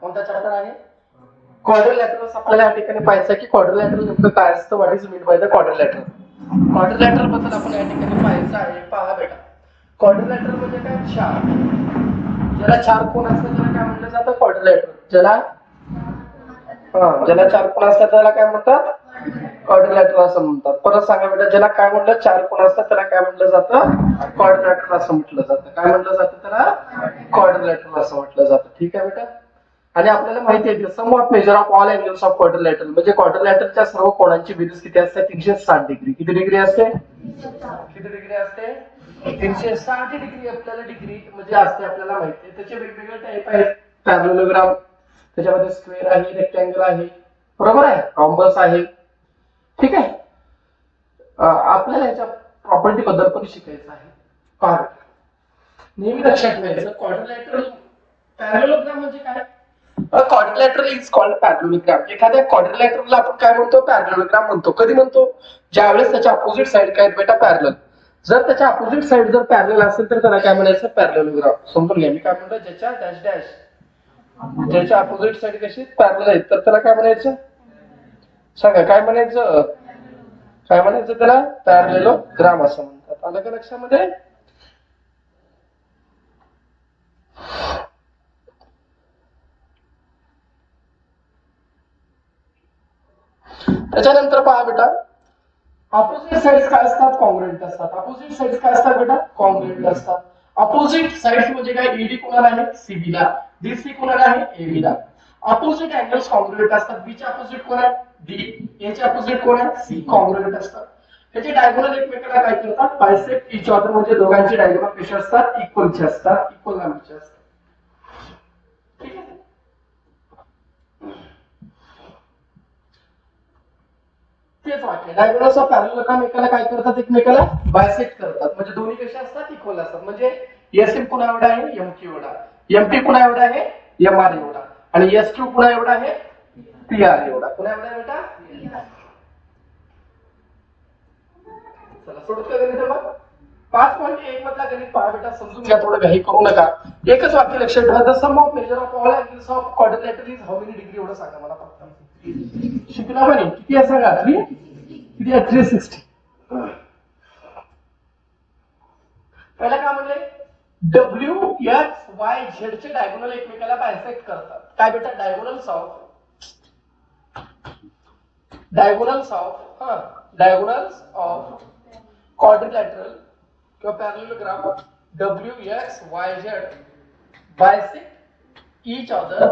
कोणता चॅप्टर आहे? क्वाड्रिलॅटरल्स. आपल्याला या ठिकाणी पाहायचं की क्वाड्रिलॅटरल नेमकं काय असतं, what is mean by the quadrilateral. Quadrilateral बद्दल आपण या ठिकाणी पाहायचं आहे. पहा बेटा, क्वाड्रिलॅटरल म्हणजे काय? चार. ज्याला चार कोण असतात त्याला काय म्हटलं जातं? क्वाड्रिलॅटरल. ज्याला चार कोण असतात त्याला काय म्हणतात? क्वाड्रिलॅटरल असं म्हणतात. परत सांगा बेटा, ज्याला काय म्हटलं? चार कोण असतात त्याला काय म्हटलं जातं? क्वाड्रिलॅटरल असं म्हटलं जातं. काय म्हटलं जातं त्याला? क्वाड्रिलॅटरल असं म्हटलं जातं. ठीक आहे बेटा. आणि आपल्याला माहिती आहे sum of measure of all angles of quadrilateral, म्हणजे क्वाड्रिलॅटरलच्या सर्व कोणांची बेरीज किती असते? 360 डिग्री. किती डिग्री असते? किती डिग्री असते? 360 डिग्री. आपल्याला डिग्री म्हणजे असते आपल्याला माहिती आहे. त्याचे वेगवेगळे टाईप आहेत. पॅरलोग्राम, त्याच्यामध्ये स्क्वेअर आहे, रेक्टँगल आहे, बरोबर आहे, रॉम्बस आहे. ठीक आहे. आपल्याला याच्या प्रॉपर्टी बद्दल पण शिकायचं आहे. पहा, नेहमी लक्षात ठेवायचं क्वाड्रिलॅटरल पॅरलोग्राम म्हणजे काय? Quadrilateral is called parallelogram. एखाद्या क्वाड्रिलॅटरलला आपण काय म्हणतो? पॅरलोग्राम म्हणतो. कधी म्हणतो? ज्यावेळेस त्याच्या अपोजिट साइड काय आहेत बेटा? पॅरलल. जर त्याच्या अपोजिट साइड जर पॅरलल असेल तर त्याला काय म्हणायचं? पॅरलोग्राम. समजून घ्या. मी काय म्हणतो? ज्याच्या डॅश डॅश ज्याच्या अपोजिट साइड कशी पॅरलल आहेत तर त्याला काय म्हणायचं? सांगा काय म्हणायचं? काय म्हणायचं त्याला? पॅरलेलोग्राम असं म्हणतात. आलं का लक्षामध्ये? त्याच्यानंतर पहा बेटा, अपोजिट साइड्स काय असतात? कॉंग्रुएंट असतात. अपोजिट साइड्स काय असतात बेटा? कॉंग्रुएंट असतात. अपोजिट साइड्स म्हणजे काय? ईडी कोणाला आहे? सीबी ला. डीसी कोणाला आहे? एबी ला. अपोजिट अँगल्स कॉंग्रुएंट असतात. बी चे अपोजिट कोण आहे? डी. ए चे अपोजिट कोण आहे? सी. कॉंग्रुएंट असतात. त्याचे डायगोनल एकमेकांना काय करतात? बायसेक्ट इच अदर, म्हणजे दोघांचे डायगोनल कसे असतात? इक्वलचे असतात, इक्वल लांबीचे असतात. ठीक आहे. तेच वाक्य. डायगोनल्स ऑफ पॅरलोग्राम एकाला काय करतात? एकमेकाला बायसेक्ट करतात. म्हणजे दोन्ही कसे असतात? इक्वल असतात. म्हणजे एसएम कुणा एवढा आहे? एमक्यू एवढा. एमपी कुणा एवढा आहे? एमआर एवढा. आणि एसक्यू कुणा एवढा आहे? पीआर एवढा. कुणा एवढा आहे बेटा? चला सोडत का गणित मग? 5.1 मधला गणित पहा बेटा, समजून घ्या, थोडं घाई करू नका. एकच वाक्य लक्षात ठेवा. The sum of measure of all angles of quadrilateral is how many degree? एवढं सांगा मला फक्त. शिकला म्हणे किती आहे सांगा? किती आहे? 360. पहिला काय म्हणले? डब्ल्यू एक्स वाय झेड चे डायगोनल एकमेकाला बायसेक्ट करतात. काय बेटा? डायगोनल्स ऑफ क्वाड्रिलॅटरल किंवा parallelogram W x Y Z bisect each other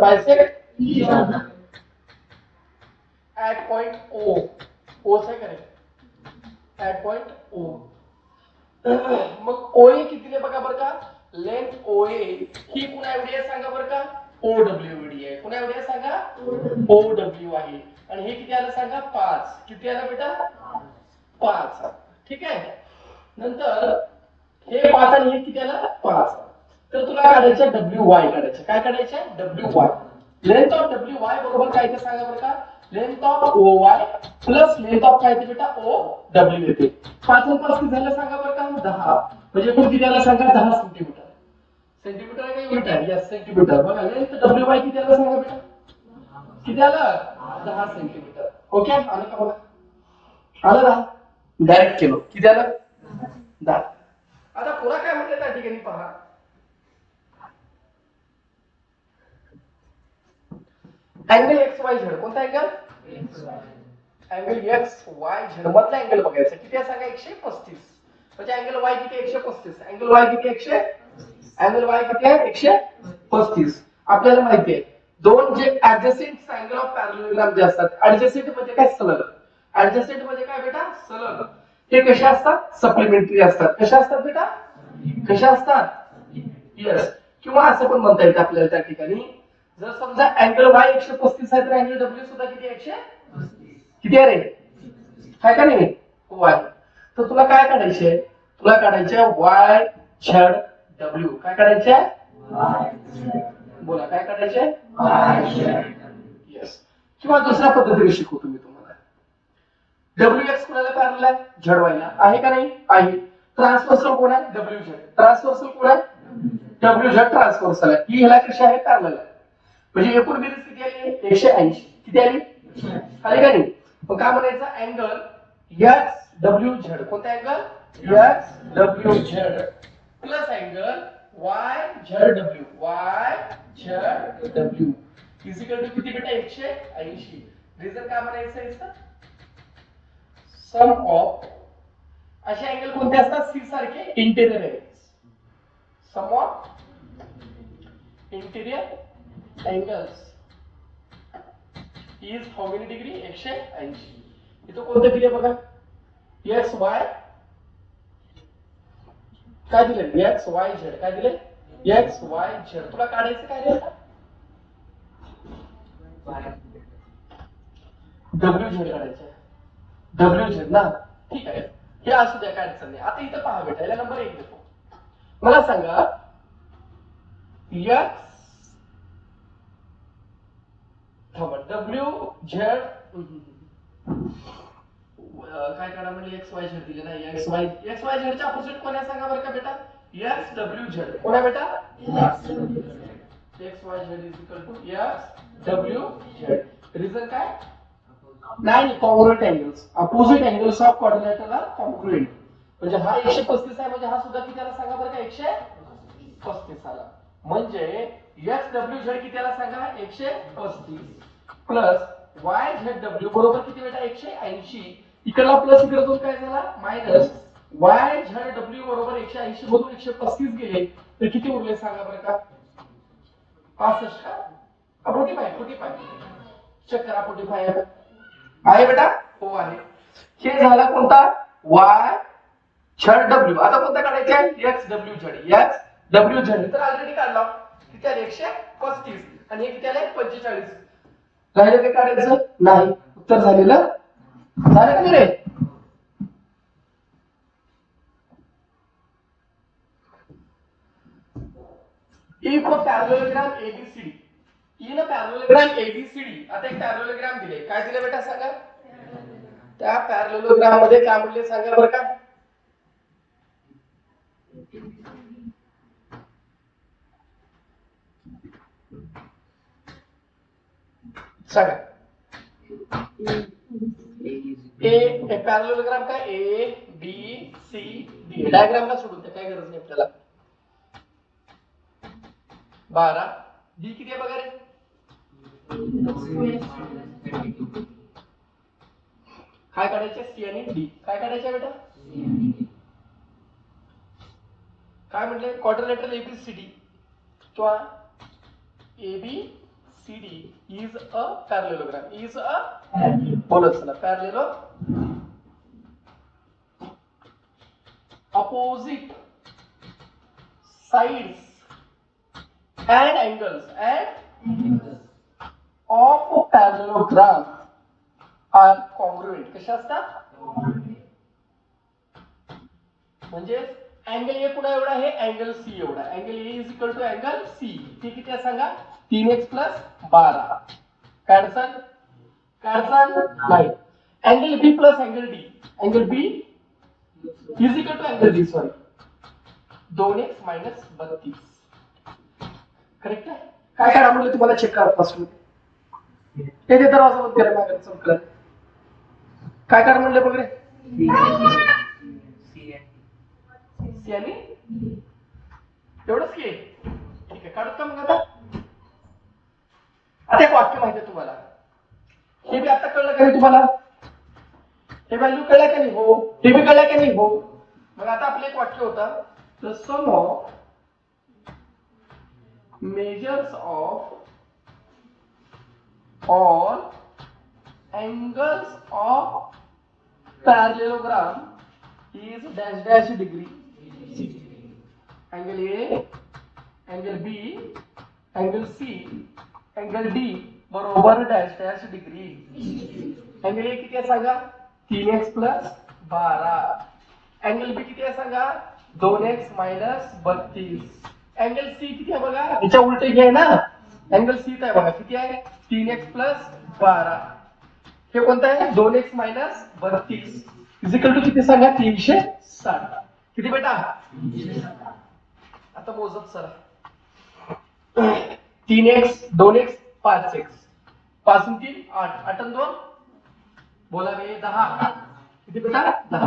at point O. O say correct. at point O. मग OA किती बघा बरं का? लेंथ OA ही कुणा एवढी आहे सांगा बरं का? OW एवढी आहे. कुणा एवढी आहे सांगा? OW आहे. आणि हे किती आलं सांगा? 5. किती आलं बेटा? 5. ठीक आहे. नंतर हे 5 आणि हे किती आलं? 5. तर तुला काढायचं WY काढायचं. काय काढायचं? WY. लेंथ ऑफ WY बरोबर काय ते सांगा बरं का? Length of OY plus length of काय ते बेटा? OW येते. 5 आणि 5 किती झालं सांगा बरं का? 10. म्हणजे एकूण किती आलं सांगा? 10 सेंटीमीटर. सेंटीमीटर आहे का युनिट आहे? Yes, centimetre. बघा लेंथ WY किती आलं सांगा बेटा? किती आलं? 10 सेंटीमीटर. ओके, आलं का बघा? आलं ना? डायरेक्ट केलो. किती आलं? 10. आता पुन्हा काय म्हटलं त्या ठिकाणी पहा. Angle X Y Z. कोणता angle? Angle X Y Z मधला अँगल बघायचा. किती आहे सांगा? 135. म्हणजे अँगल वाय किती? 135. अँगल वाय किती? 100. अँगल वाय किती आहे? 135. आपल्याला माहिती आहे दोन जे ऍडजसेंट अँगल ऑफ पॅरलोग्राम जे असतात, ऍडजसेंट म्हणजे काय? सलग. ऍडजसेंट म्हणजे काय बेटा? सलग. ते कशा असतात? सप्लिमेंटरी असतात. कशा असतात बेटा? कशा असतात? यस. किंवा असं पण म्हणता येतं आपल्याला त्या ठिकाणी, जर समजा अँगल वाय 135 आहे तर अँगल डब्ल्यू सुद्धा किती? 130. किती आहे रे? काय का नाही? वाय. तर तुला काय काढायचे? तुला काढायचे वाय झेड डब्ल्यू. काय काढायचे? बोला काय काढायचे? यस. किंवा दुसऱ्या पद्धतीने शिकवतो मी तुम्हाला. डब्ल्यू एक्स कोणाला पॅरलल आहे? झेड वाय ला. आहे का नाही? आहे. ट्रान्सव्हर्सल कोण आहे? W Z. ट्रान्सव्हर्सल कोण आहे? डब्ल्यू झेड ट्रान्सव्हर्सल आहे. ही ह्याला कशी आहे? पॅरलल आहे. म्हणजे एकूण बेरीज किती आली 180. किती आली आली का नाही. मग काय म्हणायचं अँगल XWZ कोणता angle XWZ plus angle YZW is equal to किती बेटा 180. रिझन काय म्हणायचं याचं सम ऑफ असे अँगल कोणते असतात सी सारखे interior angles. Sum of interior angles is how many degree 180. इथं कोणतं दिले बघा एक्स वाय काय दिले एक्स वाय झेड काय दिले एक्स वाय झेड. तुला काढायचं काय रे डब्ल्यू झेड काढायचं डब्ल्यू झेड ना. ठीक आहे हे असू द्या काय अडचण नाही. आता इथं पहा बेटा याला नंबर 1 देतो. मला सांगा एक्स डब्ल्यू झेड काय काढा म्हणजे एक्स वाय झेड दिले ना एक्स वाय झेडच्या अपोजिट कोण आहे सांगा बरं का बेटा एक्स डब्ल्यू झेड कोण आहे बेटा X Y Z is equal to X W Z. Reason काय नाही congruent angles opposite angles of coordinator are congruent. म्हणजे हा 135 आहे म्हणजे हा सुद्धा किती आला सांगा बरं का 135 आला. म्हणजे एक्स डब्ल्यू झेड किती आला सांगा 135 प्लस वाय झेड डब्ल्यू बरोबर किती बेटा 180. इकडला प्लस इकडे दोन काय झाला मायनस वाय झेड डब्ल्यू बरोबर 180 मधून 135 गेले तर किती उरले सांगा बरं का 65 का 45 चेक करा 45 आहे बेटा हो आहे. हे झाला कोणता वाय झेड डब्ल्यू. आता कोणता काढायचा x W Z x W Z तर ऑलरेडी काढला किती आले 135 आणि हे किती आले 45. राहिलं काय काढायचं नाही उत्तर झालेलं झालं का नाही रे. If a parallelogram ABCD in a parallelogram ABCD आता एक पॅरलोग्राम दिले काय दिले बेटा सांगा त्या पॅरलोग्राम मध्ये काय म्हणले सांगा बरं का सांगा ए पॅरलोग्राम का A B C D diagram का सोडून काय गरज नाही आपल्याला 12 डी किती आहे बघा रे काय काढायचे सी आणि डी काय काढायचे बेटा काय म्हटले क्वाड्रिलेटरल एबीसीडी किंवा A B C D is a parallelogram is a बोला चला पॅरलेलो opposite sides and angles of a parallelogram are congruent. कशा असतात म्हणजे अँगल ए कुठे एवढा आहे अँगल सी एवढा angle A is equal to angle C ते किती आहे सांगा 3x प्लस 12 काढसान नाही angle B plus angle B is equal to angle D sorry 2x minus 32 correct आहे. काय काढा म्हणलं तुम्हाला चेक करा फर्स्ट मध्ये ते दरवाजा बंद करा मागे चमकलं काय काढ म्हणले बघ रे सी आणि एवढंच की ठीक आहे काढत का मग आता एक वाक्य माहिती आहे तुम्हाला हे बी आता कळलं का नाही तुम्हाला हे व्हॅल्यू कळल्या का नाही हो हे बी कळल्या का नाही हो. मग आता आपलं एक वाक्य होता the sum of measures of all angles of parallelogram is dash dash degree. Angle A, angle B, angle C, angle D बरोबर dash dash degree. Angle A किती आहे सांगा 3x plus 12. Angle B किती आहे सांगा 2x minus 32. अँगल सी किती आहे बघा याच्या उलटे घे ना अँगल सी आहे बघा किती आहे 3x प्लस 12 हे कोणतं आहे 2x मायनस 32 इक्वल टू किती सांगा 360 किती बेटा आता मोजत चला 3x 2x 5x 5 आणि 3 8 8 आणि 2 बोला बे 10 किती बेटा 10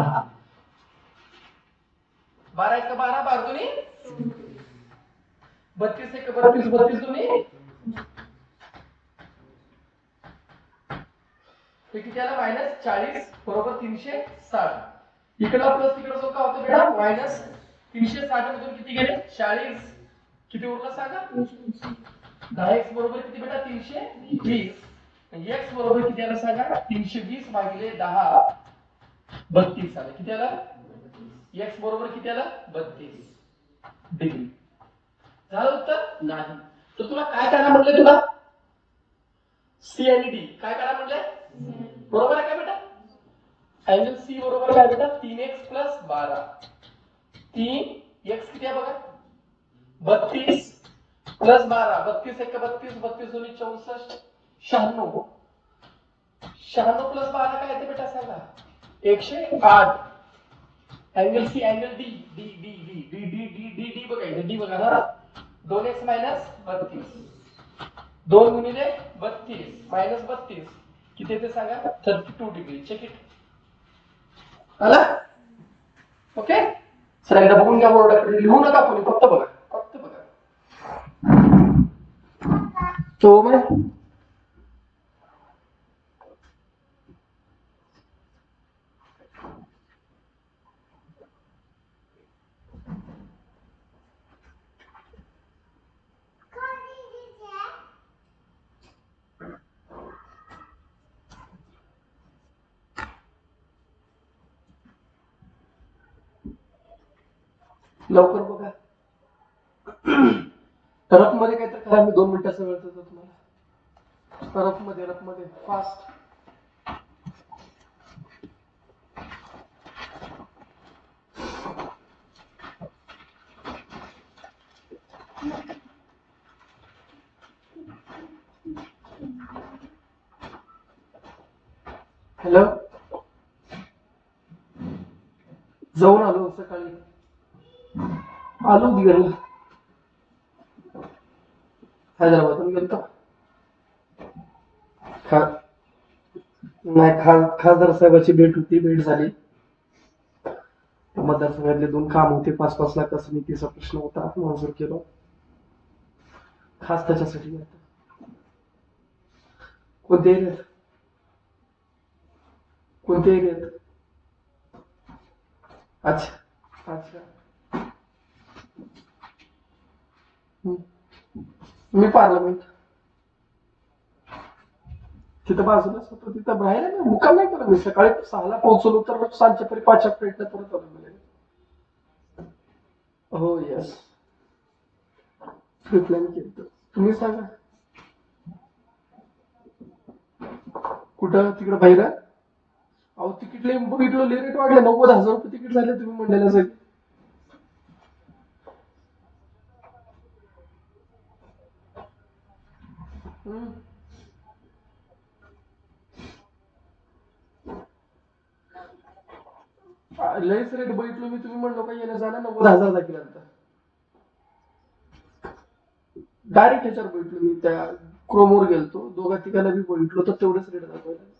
12 1 12 12 दोन्ही 32 1 32 32 दोन्ही हे किती आला -40 बरोबर 360 इकडला प्लस तिकडे जो का होतो बेटा -360 मधून किती गेले 40 किती उरलं सांगा 10x बरोबर किती बेटा 320 x बरोबर किती आला सांगा 320 भागिले 10 32 आला किती आला x बरोबर किती आला 32 डिग्री झालं उत्तर नाही तर तुला काय करा म्हटलं तुला C आणि D काय करा म्हटलं बरोबर आहे का बेटा अँगल C बरोबर काय बेटा 3x + 12 3x किती आहे बघा 32 + 12 32 1 32 32 दोन्ही 64 96 96 + 12 काय येते बेटा सांगा 108 angle C angle D D D D D D D D D बघायचं D बघा ना 2x - 32 2 गुणिले 32 - 32 किती येते सांगा 32 डिग्री चेक इट आला ओके सर एकदा बघून घ्या बोर्डाकडे लिहू नका कोणी फक्त बघा तो मैं लवकर बघा रफ मध्ये काय तर करा मी 2 मिनिटाचा वेळ देतो तुम्हाला रफ मध्ये फास्ट हॅलो जाऊन आलो सकाळी आलो दिगरला हैदराबादून गेलतो खासदार साहेबाची भेट झाली मतदारसंघातले 2 काम होते 5-5 लाखाचा निधीचा प्रश्न होता मंजूर केलं खास त्याच्यासाठी कोणत्या एरियात अच्छा मी पार्लमेंट तिथं बाजूलाच होतो तिथं बाहेर आहे ना मुक्काम नाही केला मी सकाळी 6ला पोहोचलो तर सांजच्या परी 5च्या फ्लाईटला परत आलो हो यस प्री प्लॅन केलं तुम्ही सांगा कुठं तिकडं बाहेर अहो तिकीट लय बघितलं लय रेट वाढले 90,000 रुपये तिकीट झाले तुम्ही म्हणलेल्यासाठी लयच रेट बघितलो मी तुम्ही म्हणलो का येणं जाणं 90,000 दाखिला डायरेक्ट ह्याच्यावर बघितलो मी त्या क्रोमवर गेलतो 2 ठिकाणी बी बघितलो तर तेवढेच रेट दाखवले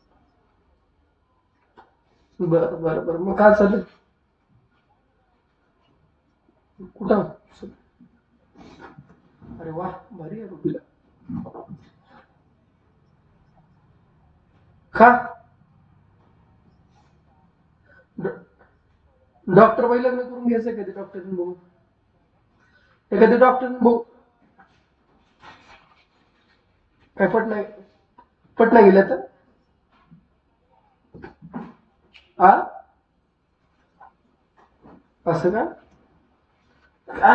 बरं मग काय चालेल कुठं अरे वा भारी आहे रुपीला का डॉक्टर बाई लग्न करून घ्यायचं कधी डॉक्टरने बघून एखादी डॉक्टरने बघू काय पटना गेल्या तर असं का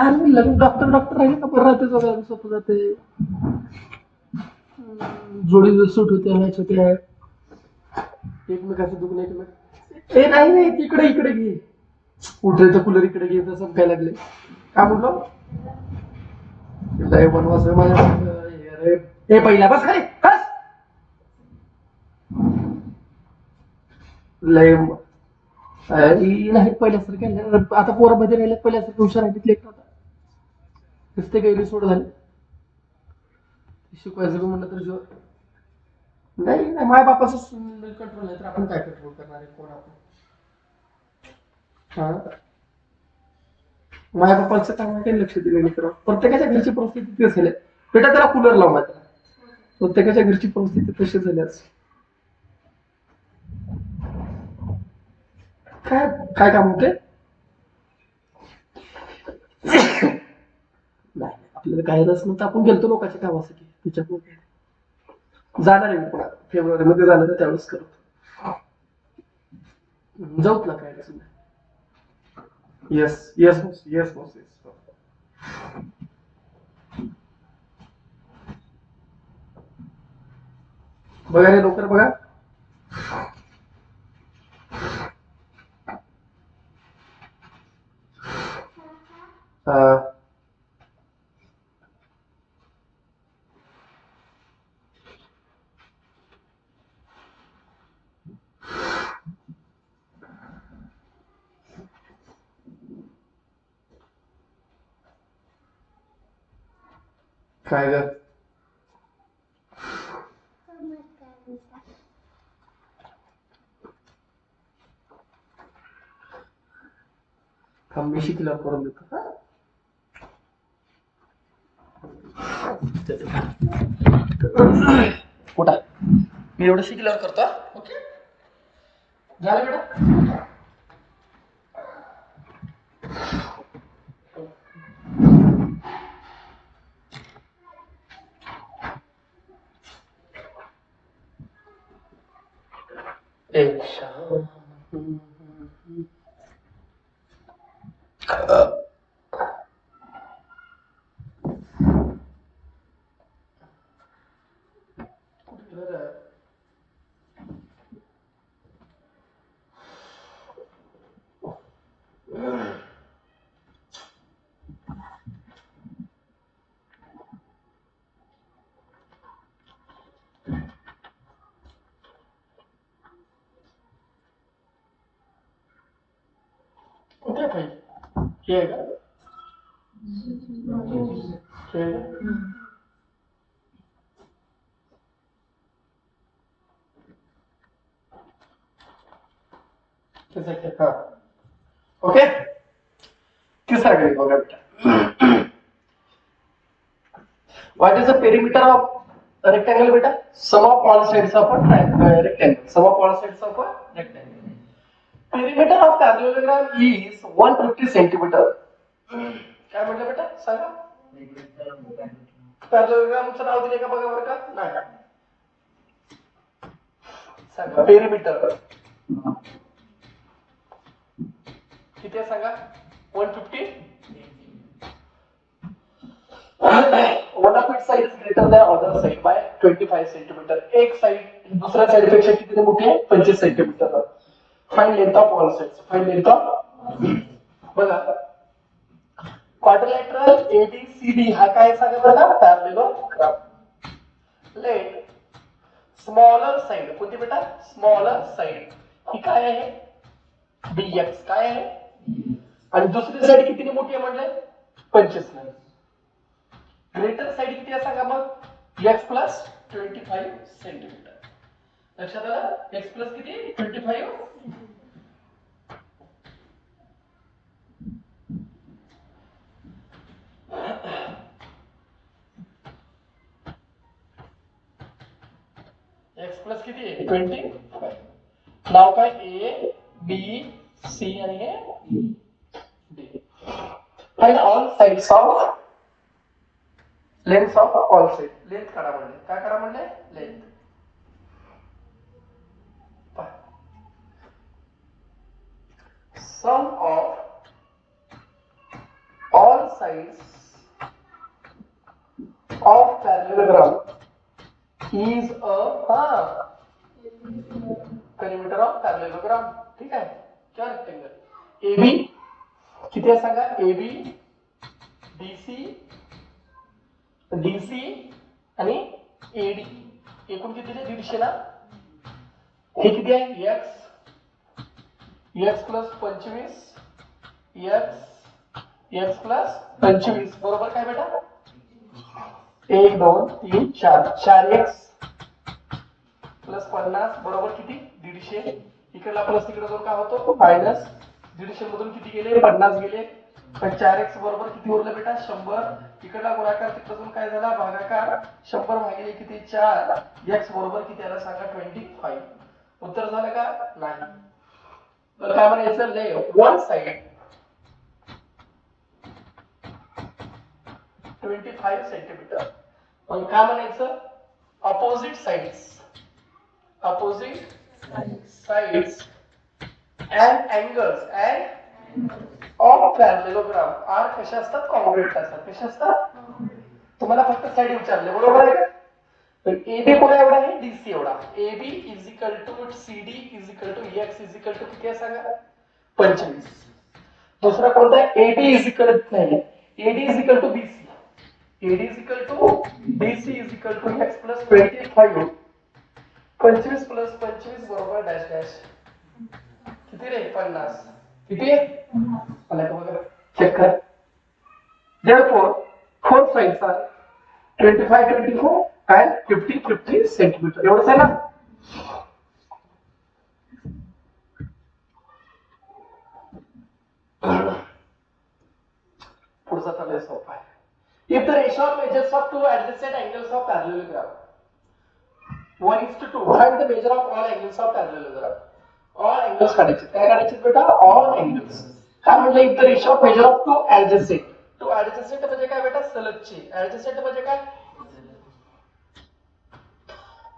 लग्न डॉक्टर राहिले का बरं राहते सगळं सोपं जाते जोडी सूट होते मॅच होते एकमेकाचं दुखणं एकमेक नाही इकडे घे उठले तर कूलर इकडे घे तसं काय लागले काय म्हटलं बनवास माझ्या पहिला बस खरे बस लय नाही पहिल्यासारखे आता पोरं मध्ये राहिले पहिल्यासारखे हुशार आहेत नुसते गैरसोड झाले शिकवायचं बी म्हणलं तर जो नाही नाही माय बापाचं कंट्रोल नाही तर आपण काय कंट्रोल करणार आहे कोण आपण हा माय बापाचं काम काही लक्ष दिलं नाही प्रत्येकाच्या घरची परिस्थिती ती असेल बेटा त्याला कूलर लाव मात्र प्रत्येकाच्या घरची परिस्थिती तशी झाल्यास काय काय काम होते नाही आपल्याला काही रस नव्हतं आपण गेलतो लोकांच्या कामासाठी त्याच्यामुळे जाणार आहे मी पुन्हा फेब्रुवारी मध्ये जाणार आहे त्यावेळेस करतो जाऊत ना काय yes yes boss yes boss yes बघा रे लवकर बघा काय ग मी शिकला करून देतो कुठं मी एवढं शिकल्यावर करतो ओके झालं बेटा कुठे पाहिजे हे का ओके तिसरा गणित बघा बेटा what is the perimeter of rectangle बेटा sum of all sides of a rectangle sum of all sides of a rectangle perimeter of parallelogram is 150 centimetre काय म्हटलं बेटा सांगा पॅरलेलोग्रामचं नाव दिले का बघा बरं का नाही सांगा पेरिमीटर किती आहे सांगा 150 one of its side is greater than other side by 25 centimetre एक साइड दुसऱ्या साइड पेक्षा किती मोठी आहे 25 centimetre find length of all sides find length of बघा क्वाड्रिलॅटरल एबीसीडी हा काय सांगा बघा पॅरलेलोग्राम लेट स्मॉलर साइड कोणती बेटा स्मॉलर साइड ही काय आहे डीएक्स काय आहे आणि दुसरी साइड किती मोठी आहे म्हणले 25 ने ग्रेटर साइड किती आहे सांगा मग x प्लस 25 सेंटीमीटर लक्षात आलं x प्लस किती 25 x प्लस किती 25 नाव काय a b c आणि हे d find all sides of length of all side length काढा म्हणजे काय काढा म्हणजे length sum of all sides of parallelogram is a perimeter of parallelogram ठीक आहे क्या रेक्टेंगल ए बी किती आहे सांगा ए बी डीसी डीसी आणि एडी एकूण किती आहे 150 ना हे किती आहे x प्लस 25 x प्लस 25 बरोबर काय बेटा 1 2 3 4 4x प्लस 50 बरोबर किती 150. इकडला प्लस तिकडे जाऊन काय होतो मायनस 150 मधून किती गेले 50 गेले. पण 4x बरोबर किती उरलं बेटा 100. इकडला गुणाकार तिकडे जाऊन काय झाला भागाकार 100 भागिले किती 4. x बरोबर किती आला सांगा 25. उत्तर झालं का नाही. तर काय म्हणायचं ले वन साइड 25 सेंटीमीटर. पण काय म्हणायचं opposite sides and angles of parallelogram are कशा असतात कॉन्ग्रुएंट असतात. कशा असतात तुम्हाला फक्त साइड विचारले बरोबर आहे का. तर AB कोणा एवढा आहे DC एवढा. AB is equal to CD is equal to X is equal to किती आहे सांगा 25. दुसरा कोणता आहे AD इज इक्वल नाही AD is equal to BC. AD is equal to BC is equal to X plus 25. 25 plus 25 बरोबर dash dash किती रे 50. किती मला बघा चेक कर. therefore four sides are 25 24 and 50 50 centimetre. एवढंच आहे ना. पुढचा चालू सोपा आहे. if the ratio of measures of two adjacent angles of parallelogram 1:2 find the measure of all angles of parallelogram. all angles काढायचे काय काढायचे बेटा all angles. काय म्हटलं if the ratio of measure of two adjacent. two adjacent म्हणजे काय बेटा सलगचे. adjacent म्हणजे काय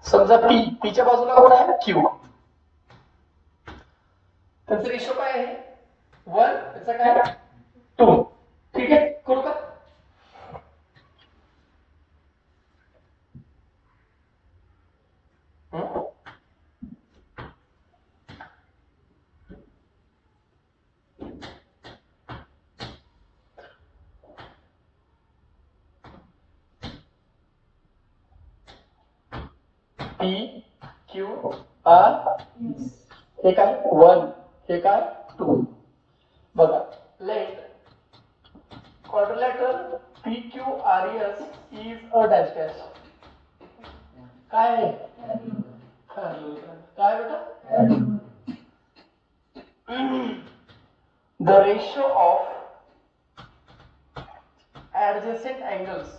समजा P च्या बाजूला कोण आहे Q. त्याचा रेशो काय आहे 1 त्याचा काय 2. ठीक आहे करू का. P Q R हे काय 1 हे काय 2. बघा late quadrilateral PQRS is a dash dash. काय आहे काय बेटा the ratio of adjacent angles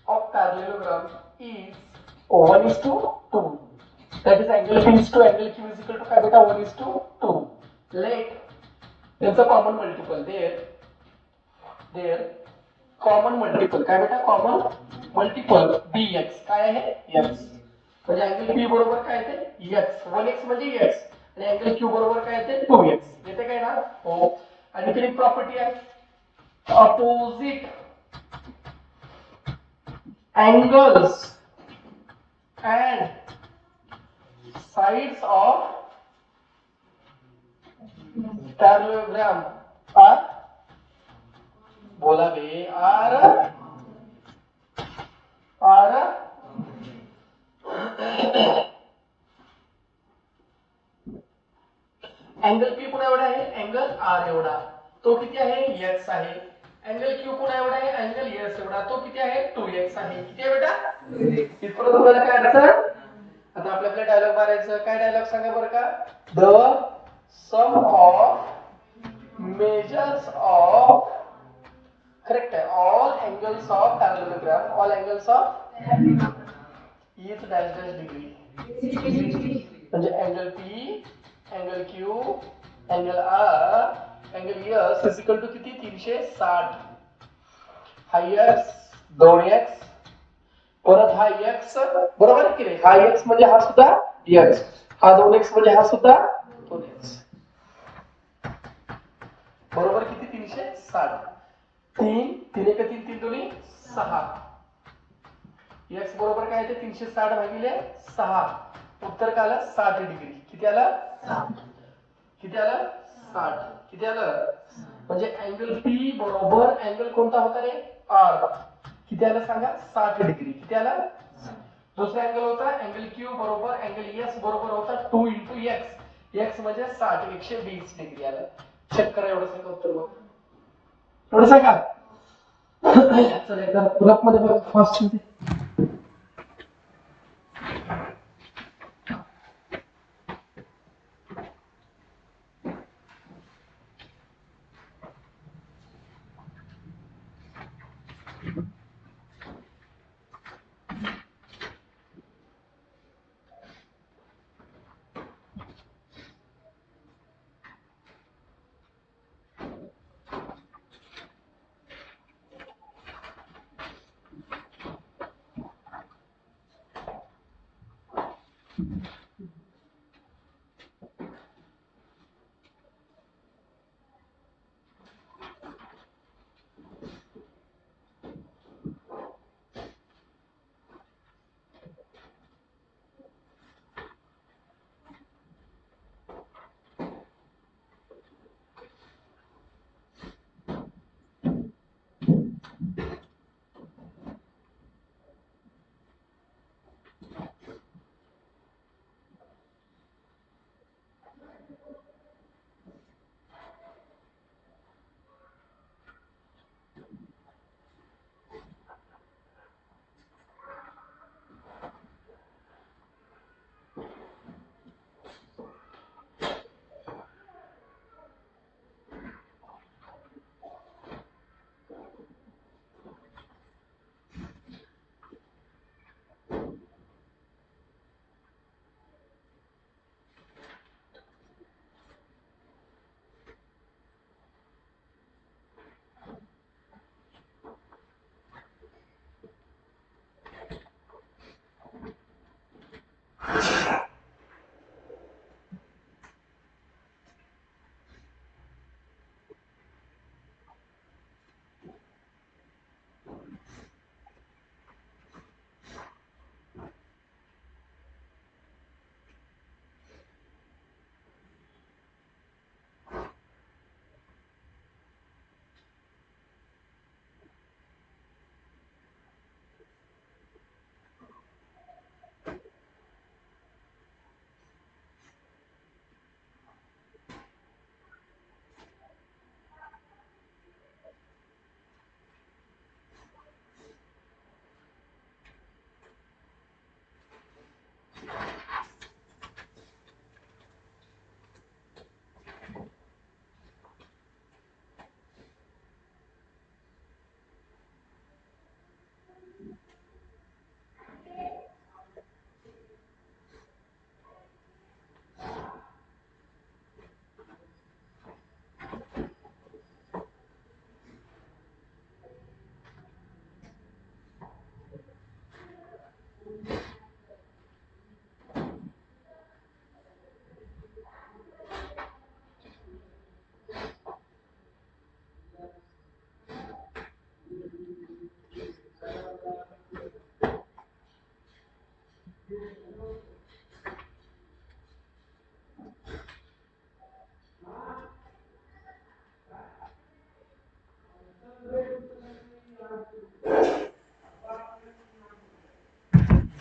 of parallelogram is 1:2. That is angle P is to angle Q is equal to काय बेटा 1:2. Let त्यांचा common multiple their common multiple काय बेटा common multiple dx काय आहे x. म्हणजे अँगल P बरोबर काय येते x 1x म्हणजे x आणि अँगल Q बरोबर काय येते 2x. येते काय ना हो. आणि किती प्रॉपर्टी आहे opposite angles and sides of parallelogram are बोला बे are अँगल P पुन्हा एवढा आहे अँगल R एवढा तो किती आहे x आहे. अँगल Q पुन्हा एवढा आहे अँगल S एवढा तो किती आहे 2x आहे. किती आहे बेटा इथपर्यंत तुम्हाला काय अडचण. आता आपल्याला डायलॉग मारायचं काय डायलॉग सांगा बरं का. The sum of measures of correct आहे all angles of parallelogram all angles of is dash dash degree. म्हणजे angle P angle Q angle R angle S is equal to किती 360. हा x 2x परत हा x बरोबर की रे. हा x म्हणजे हा सुद्धा x हा 2x म्हणजे हा सुद्धा 2x बरोबर किती 360. 3 3 एक 3 3 दोन्ही 6. x बरोबर काय येते 360 भागिले 6. उत्तर काय आलं 60 डिग्री. किती आलं 60. किती आलं म्हणजे अँगल P बरोबर अँगल कोणता होता रे R. किती आलं सांगा 60 डिग्री. किती आलं दुसरा अँगल होता अँगल Q बरोबर अँगल S बरोबर होता 2 × x. x म्हणजे 60 120 डिग्री आलं. चेक करा एवढं सगळं उत्तर बघ. थोडं सांगा. चल एकदा रफ मध्ये बघ फास्ट मध्ये.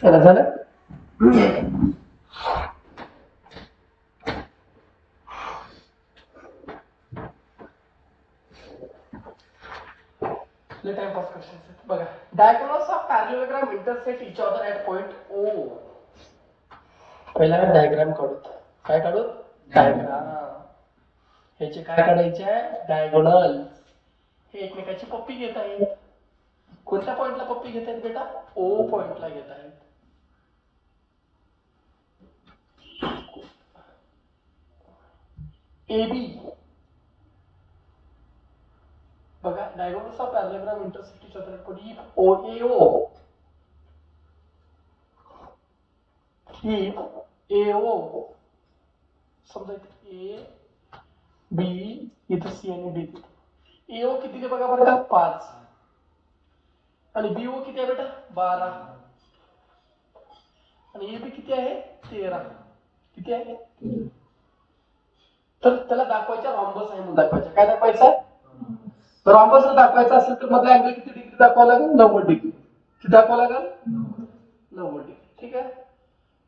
चला झालं. टाइमपास क्वेश्चन बघा. Diagonals of parallelogram intersect each other at point O. पहिला डायग्राम काढू. काय काढू? डायग्राम. ह्याचे काय काढायचे आहे? डायगोनल. हे एकमेकाची पप्पी घेत आहेत. कोणत्या पॉइंटला पप्पी घेत आहेत बेटा? ओ पॉइंटला घेत आहेत. AB बघा. Diagonals of parallelogram intersect each other at point OAO. He AO समजा A B इथं C आणि D. AO किती आहे बघा बरं का? 5 आणि BO किती आहे बेटा? 12 आणि AB किती आहे? 13. किती आहे? तर त्याला दाखवायचा रॉम्बस आहे म्हणून दाखवायचा. काय दाखवायचा? रॉम्बस दाखवायचा असेल तर मधला अँगल किती डिग्री दाखवावा लागेल? 90 डिग्री. किती दाखवावा लागेल? 90 डिग्री. ठीक आहे.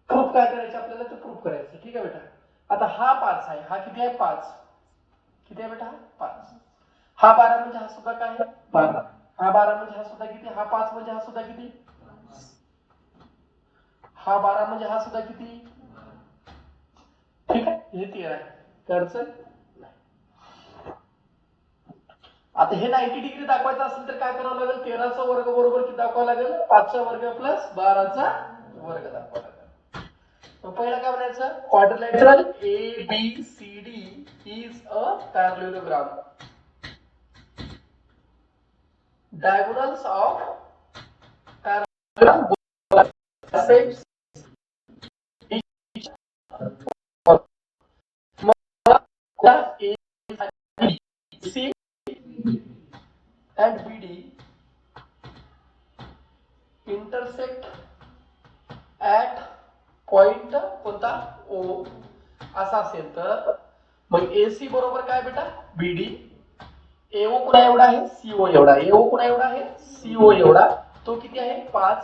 प्रूफ काय करायचं आपल्याला? ते प्रूफ करायचं. ठीक आहे बेटा. आता हा 5 आहे. हा किती आहे? 5. किती आहे बेटा? 5. हा 12 म्हणजे हा सुद्धा काय आहे 12, हा 12 म्हणजे हा सुद्धा किती, हा 5 म्हणजे हा सुद्धा किती, हा 12 म्हणजे हा सुद्धा किती, ठीक आहे, हे 13 आहे, अडचण नाही. आता हे 90 डिग्री दाखवायचं असेल तर काय करावं लागेल, 13चा वर्ग बरोबर किती दाखवावं लागेल, 5चा वर्ग प्लस 12चा वर्ग दाखवावा लागेल. मग पहिला काय म्हणायचं, quadrilateral ABCD is a parallelogram. Diagonals of parallelogram same each other. AC and BD intersect at point कोणता O असा असेल तर मग AC बरोबर काय बेटा BD, AO कुणा एवढा आहे CO एवढा, AO कुणा एवढा आहे CO एवढा, तो किती आहे 5,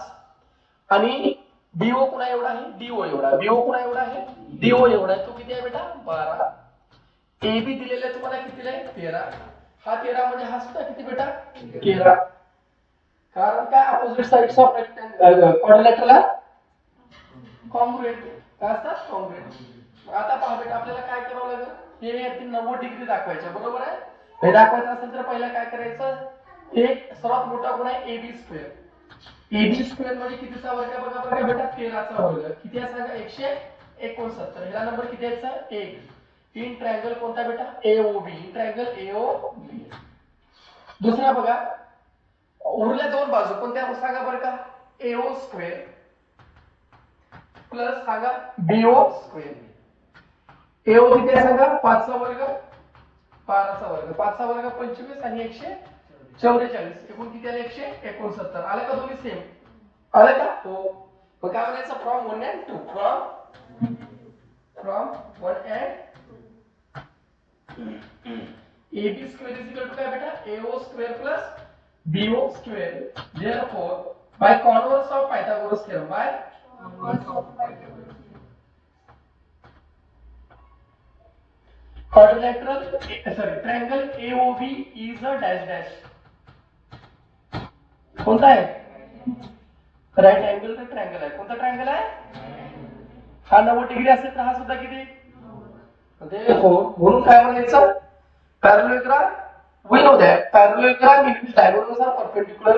आणि BO कुणा एवढा आहे DO एवढा, BO कुणा एवढा आहे DO एवढा आहे, तो किती आहे बेटा 12. AB दिलेला तुम्हाला किती आहे 13, हा 13 म्हणजे हा सुद्धा किती बेटा 13, कारण काय opposite sides of quadrilateral congruent, काय असतात कॉन्ग्रुएंट. आता पहा बेटा आपल्याला काय करावं लागेल, हे यातील 90 डिग्री दाखवायच्या, बरोबर आहे. हे दाखवायचं असेल तर पहिला काय करायचं, एक सर्वात मोठा गुण आहे AB स्क्वेअर. AB स्क्वेअर म्हणजे कितीचा वर्ग बघा बघा बेटा 13चा वर्ग, किती आहे सांगा 169, ह्याला नंबर किती यायचा 1. इन ट्रायंगल कोणता बेटा AOB, इन ट्रायंगल AOB. दुसरा बघा उरल्या दोन बाजू कोणत्या सांगा बरं का, AO स्क्वेअर प्लस सांगा BO स्क्वेअर. AO किती आहे सांगा 5चा वर्ग 12चा वर्ग, 5चा वर्ग 25 आणि 144, एकूण किती आले 169, आले का दोन्ही सेम, आले का हो. मग काय म्हणायचं from 1 and 2, from 1 and AB square is equal to क्या बेटा AO square plus BO square. Therefore, by converse of Pythagoras theorem, by quadrilateral, sorry, triangle AOB is a dash dash. कोणता आहे राइट अँगल तर triangle आहे, कोणता triangle आहे, हा 90 degree असेल तर हा सुद्धा किती, म्हणून काय म्हणायचं parallelogram. We know that parallelogram in which diagonals are perpendicular.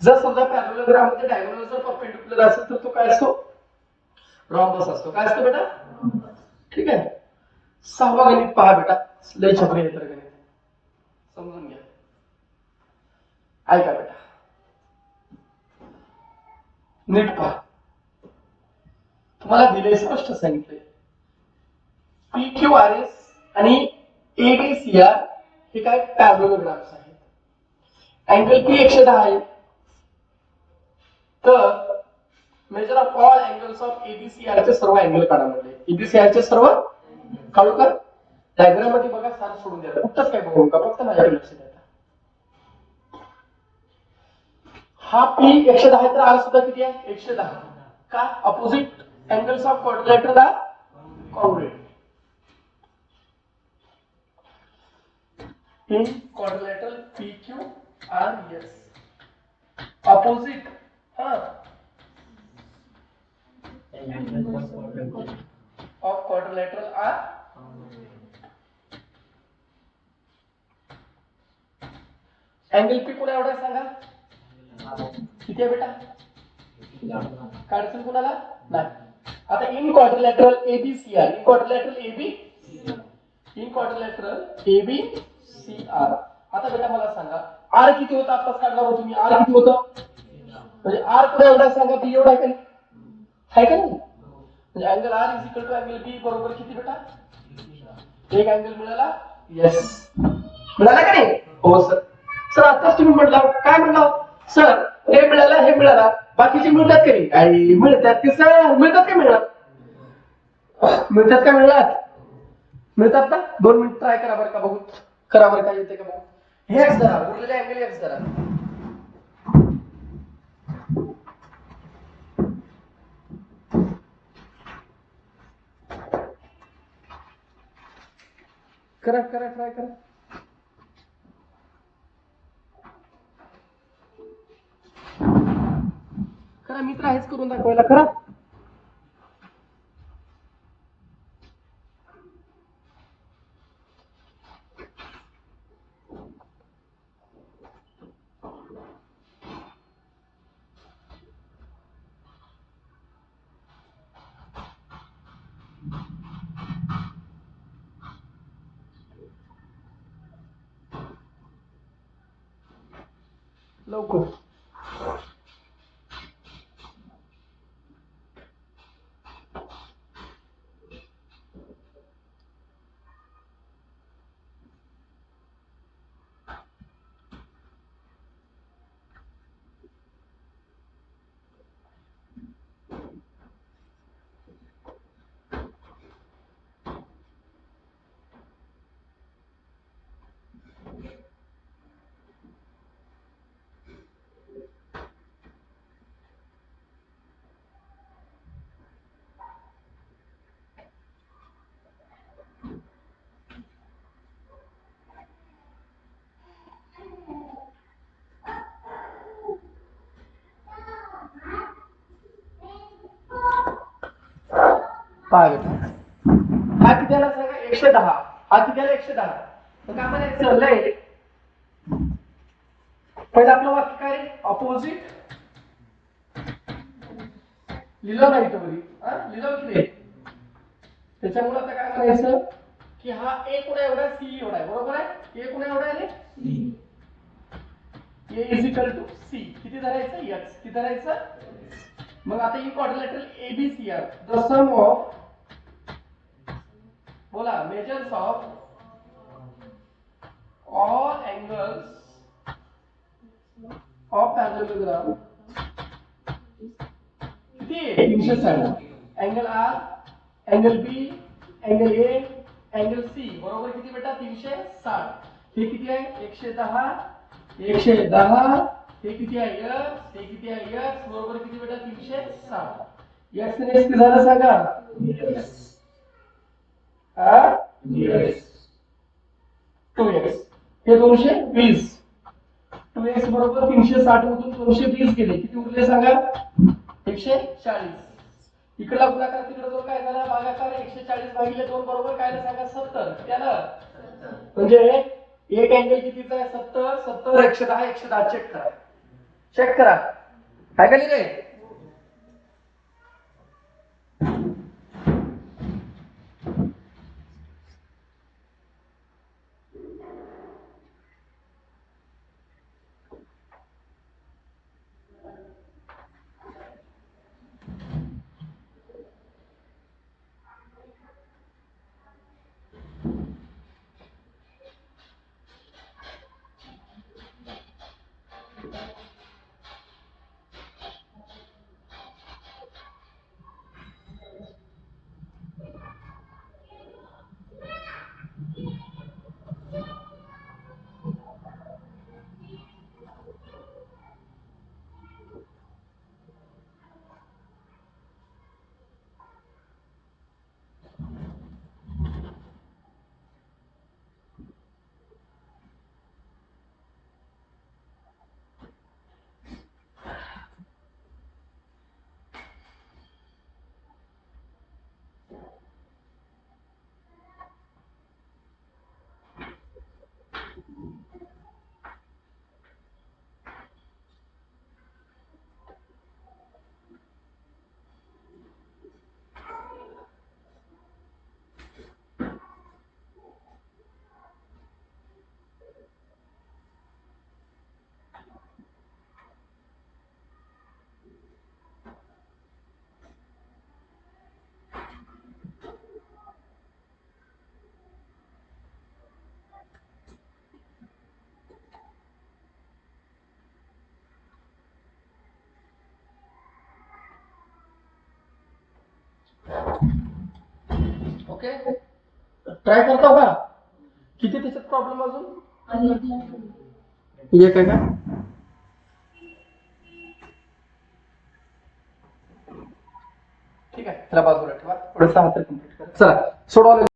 जर समजा parallelogram मध्ये diagonals जर perpendicular असेल तर तो काय असतो rhombus असतो, काय असतो बेटा, ठीक आहे. सहावा गणित पहा बेटा, लय छपरी आहे तर गणित समजून घ्या, ऐका बेटा नीट पहा, तुम्हाला दिले स्पष्ट सांगितले PQRS आणि ABCR हे काय पॅरलेलोग्राम्स आहेत. अँगल P 110 आहे, तर major of all angles of ABCR चे सर्व अँगल काढा म्हणले. ABCR चे सर्व काढू का, डायग्राम मध्ये बघा, सार सोडून द्या, कुठंच काय बघू का, फक्त माझ्याकडे लक्ष द्या. हा P 110 आहे तर R सुद्धा किती आहे 110, का opposite angles of quadrilateral are congruent. In quadrilateral PQRS, opposite of quadrilateral are angle P कुणा एवढा सांगा किती आहे बेटा, काढायचं कुणाला नाही. आता in quadrilateral ABCR, in quadrilateral ABCR. आता बेटा मला सांगा R किती होता, आताच काढला होता तुम्ही, R किती होतं, म्हणजे R कुणा एवढा सांगा B एवढा आहे का नाही, म्हणजे angle R is equal to angle B बरोबर किती बेटा, एक अँगल मिळाला, यस मिळाला का नाही, हो सर. सर आताच तुम्ही म्हटलं काय म्हणलं सर, हे मिळालं हे मिळाला, बाकीचे मिळतात का नाही, काही मिळतात ते सर, मिळतात का मिळतात, मिळतात का मिळतात, मिळतात ना. 2 मिनिट ट्राय करा बरं का, बघू करा बरं का येते का बघू. हे एक्स धरा, उरलेले अँगल एक्स धरा, करा करा ट्राय करा. जरा मित्र आहेच करून दाखवायला खरं. लवकर पहा बेटा, हा किती आला सांगा? 110. हा किती आला? 110. तर काय म्हणायचं? लय पहिलं आपलं वाक्य काय? ऑपोजिट लिहिलं नाही तर बरी लिहिलं की त्याच्यामुळे आता काय म्हणायचं की हा ए कुणा एवढा सी एवढा आहे. बरोबर आहे? ए कुणा एवढा आहे रे? A is equal to C. किती धरायचं? एक्स. किती धरायचं? मग आता ही quadrilateral A B C R the sum of बोला measures of all angles of parallelogram किती? 360. Angle R, angle B, angle A, angle C बरोबर किती बेटा? 360. हे किती आहे? 110. 110. हे किती आहे? x. हे किती आहे? x बरोबर किती बेटा? 360. x ने किती झालं सांगा? yes. 2x. हे 220. 2x बरोबर 360 मधून 220 गेले. किती उरले सांगा? 140. इकडला गुणाकार तिकडे जो काय झाला भागाकार 140 भागिले 2 बरोबर काय सांगा? 70. त्याला म्हणजे एक अँगल कितीचा आहे? 70. 70 110. 110 चेक करा. चेक करा. काय केली रे? ओके ट्राय करता का? किती त्याच्यात प्रॉब्लेम अजून? एक आहे का? ठीक आहे, त्याला बाजूला ठेवा. पुढे 6 तर कंप्लीट करा. चला सोडवा.